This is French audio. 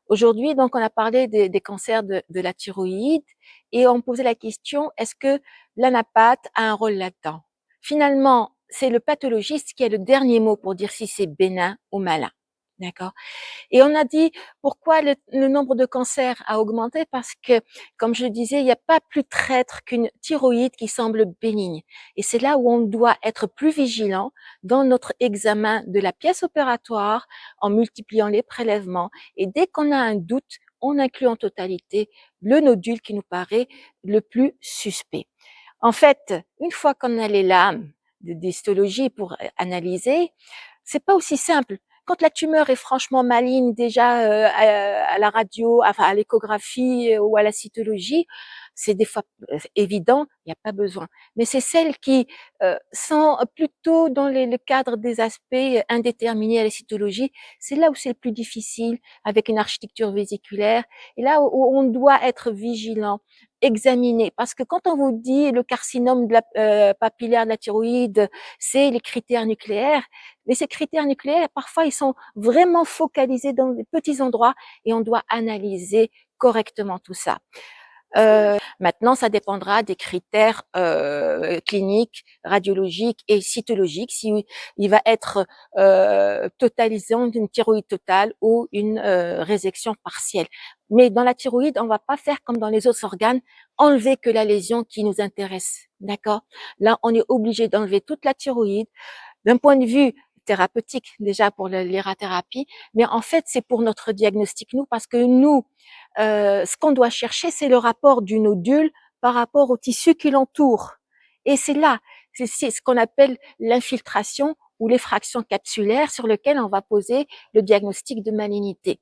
Aujourd'hui, donc, on a parlé des cancers de la thyroïde et on posait la question, est-ce que l'anapathe a un rôle là-dedans? Finalement, c'est le pathologiste qui a le dernier mot pour dire si c'est bénin ou malin. D'accord? Et on a dit pourquoi le nombre de cancers a augmenté parce que, comme je le disais, il n'y a pas plus traître qu'une thyroïde qui semble bénigne. Et c'est là où on doit être plus vigilant dans notre examen de la pièce opératoire en multipliant les prélèvements. Et dès qu'on a un doute, on inclut en totalité le nodule qui nous paraît le plus suspect. En fait, une fois qu'on a les lames d'histologie pour analyser, c'est pas aussi simple. Quand la tumeur est franchement maligne déjà à la radio, enfin à l'échographie ou à la cytologie, c'est des fois évident, il n'y a pas besoin. Mais c'est celles qui sont plutôt dans le cadre des aspects indéterminés à la cytologie, c'est là où c'est le plus difficile avec une architecture vésiculaire et là où on doit être vigilant, examiner. Parce que quand on vous dit le carcinome de la, papillaire de la thyroïde, c'est les critères nucléaires, mais ces critères nucléaires, parfois, ils sont vraiment focalisés dans des petits endroits et on doit analyser correctement tout ça. Maintenant, ça dépendra des critères cliniques, radiologiques et cytologiques, si il va être totalisant d'une thyroïde totale ou une résection partielle. Mais dans la thyroïde, on va pas faire comme dans les autres organes, enlever que la lésion qui nous intéresse. D'accord? Là, on est obligé d'enlever toute la thyroïde. D'un point de vue thérapeutique, déjà pour l'irathérapie, mais en fait, c'est pour notre diagnostic, nous, parce que nous, ce qu'on doit chercher, c'est le rapport du nodule par rapport au tissu qui l'entoure. Et c'est là, c'est ce qu'on appelle l'infiltration ou l'effraction capsulaire sur lequel on va poser le diagnostic de malignité.